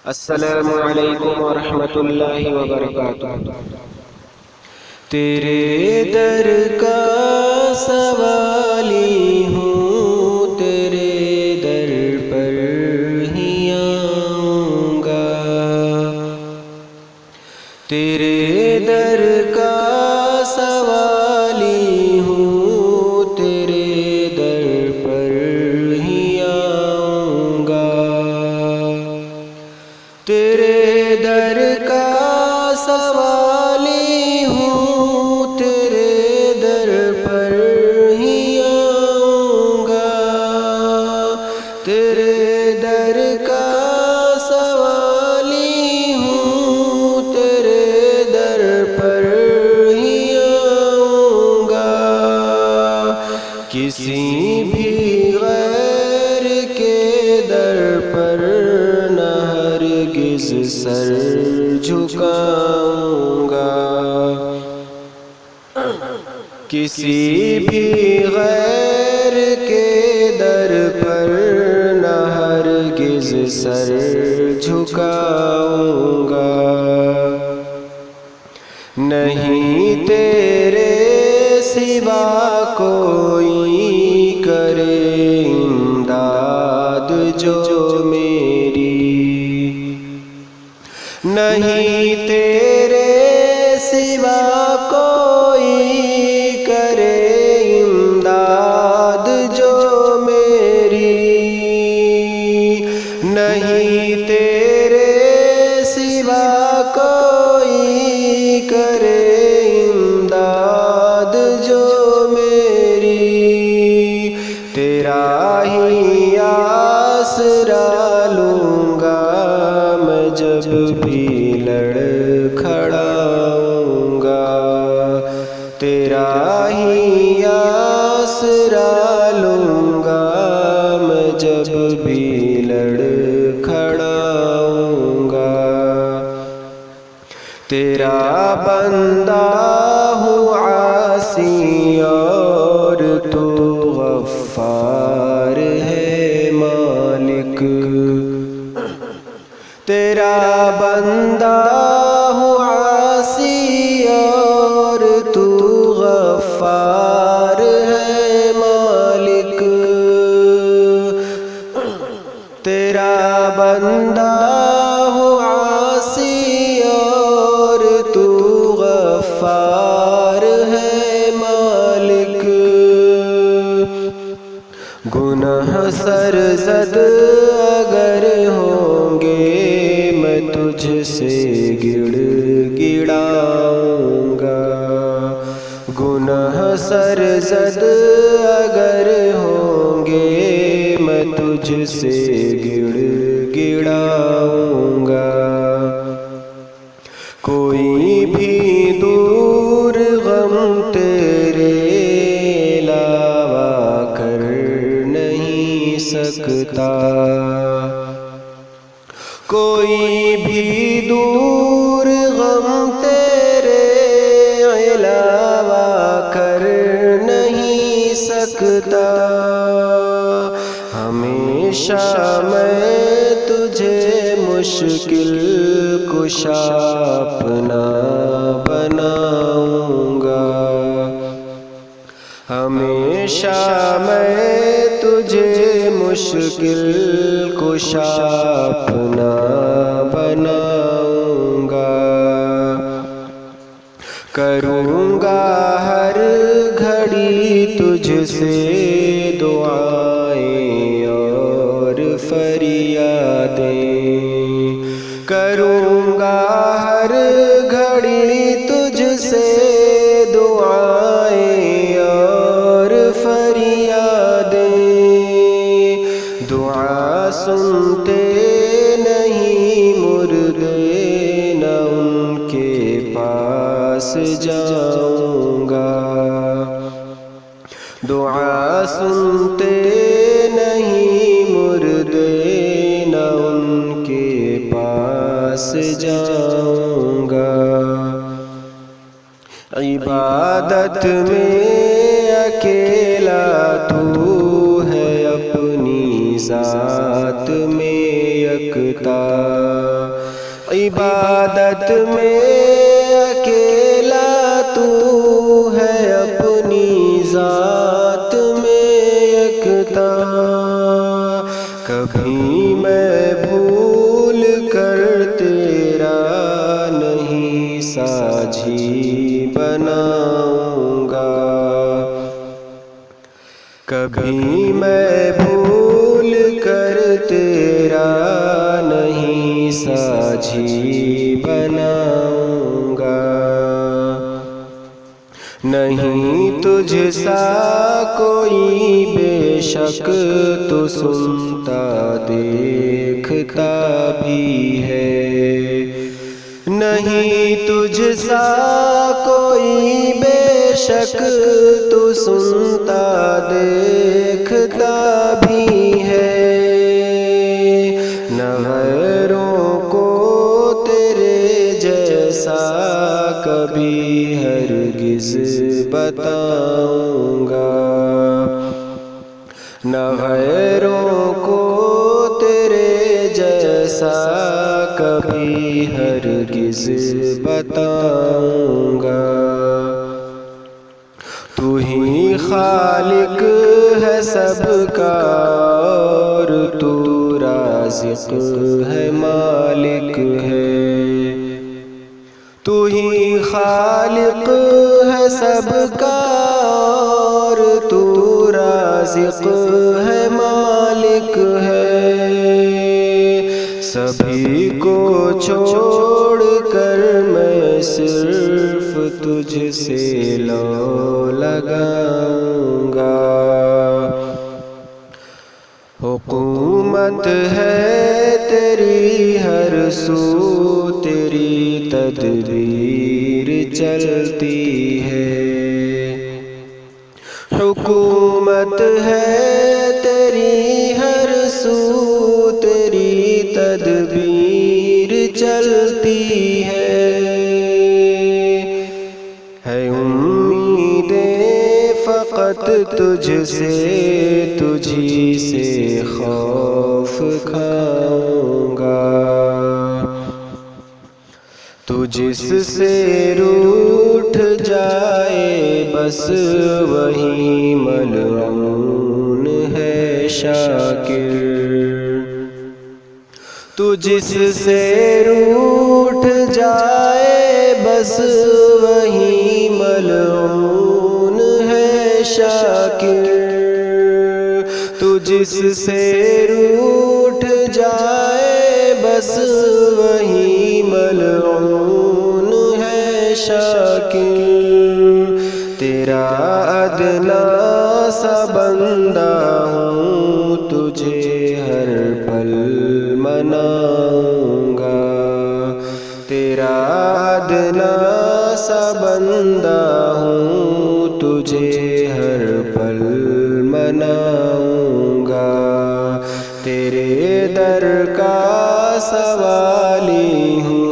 السلام علیکم ورحمۃ اللہ وبرکاتہ۔ تیرے در کا سوالی ہوں، تیرے در پر ہی آؤں گا، تیرے در کا سوالی ہوں، تیرے در پر ہی آؤں گا، تیرے در کا سوالی ہوں، تیرے در پر ہی آؤں گا، تیرے در کا سوالی ہوں، تیرے در پر ہی آؤں گا، کسی بھی غیر کے در پر نہ ہرگز سر جھکاؤں گا، کسی بھی غیر کے در پر نہ ہرگز سر جھکاؤں گا، نہیں تیرے سوا کوئی کرے امداد جو میری، نہیں تیرے سوا کوئی کرے امداد جو میری، نہیں تیرے سوا کوئی کرے امداد جو میری، تیرا ہی آسرا لوں گا میں جب بھی لڑ کھڑاؤں گا، تیرا ہی آسرا لوں گا میں جب بھی لڑ کھڑاؤں گا، تیرا بندہ ہوں عاصی اور تو غفار ہے مالک، تیرا بندہ ہوں عاصی اور تو غفار ہے مالک، تیرا بندہ ہوں عاصی اور تو غفار ہے مالک، گناہ سرزد اگر ہوں گے میں تجھ سے گڑ گڑاؤں گا، گناہ سرزد اگر ہوں گے میں تجھ سے گڑ گڑاؤں گا، کوئی بھی دور غم تیرے علاوہ کر نہیں سکتا، کوئی بھی دور غم تیرے علاوہ کر نہیں سکتا، ہمیشہ میں تجھے مشکل کشا اپنا بناؤں گا، ہمیشہ میں تجھے مشکل کشا اپنا بناؤں گا، کروں گا ہر گھڑی تجھ سے دعائیں اور فریادیں، کروں گا ہر گھڑی تجھ سے دعائیں اور فریادیں، دعا سنتے نہیں مردے نہ ان کے پاس جاؤں گا، دعا سنتے نہیں مردے نہ ان کے پاس جاؤں گا، عبادت میں اکیلا تو ہے اپنی ذات میں یکتا، عبادت میں اکیلا تو ہے، اپنی ذات میں یکتا۔ کبھی میں بھول کر تیرا نہیں ساجھی بناؤں گا، کبھی میں بھول کر تیرا نہیں ساجھی بناؤں گا۔ نہیں تجھ سا کوئی بے شک تو سنتا دیکھتا بھی ہے، نہیں تجھ سا کوئی بے شک تو سنتا دیکھتا بھی ہے۔ نہ غیروں کو تیرے جیسا کبھی ہرگز بتاؤں گا، نہ غیروں کو تیرے جیسا کبھی ہرگز بتاؤں گا۔ تو ہی خالق ہے سب کا اور تو رازق ہے مالک ہے، تو ہی خالق ہے سب کا اور تو رازق ہے مالک ہے۔ سبھی کو چھوڑ کر میں صرف تجھ سے لو لگاؤں گا، حکومت ہے تیری ہر سو، تیری تدبیر چلتی ہے، حکومت ہے تیری ہر سو، تیری تدبیر چلتی ہے۔ امیدیں فقط تجھ سے، تجھی سے خوف کھاؤں گا، تو جس سے روٹھ جائے بس وہی ملعون ہے شاکر، تو جس سے روٹھ جائے بس وہی ملعون ہے شاکر، تو جس سے روٹھ جائے بس وہی ملعون ہے شاکر۔ تیرا ادنا سا بندہ ہوں، تجھے ہر پل مناؤں گا، تیرا ادنا سا بندہ ہوں، تجھے ہر پل مناؤں گا، تیرے در کا سوالی ہوں،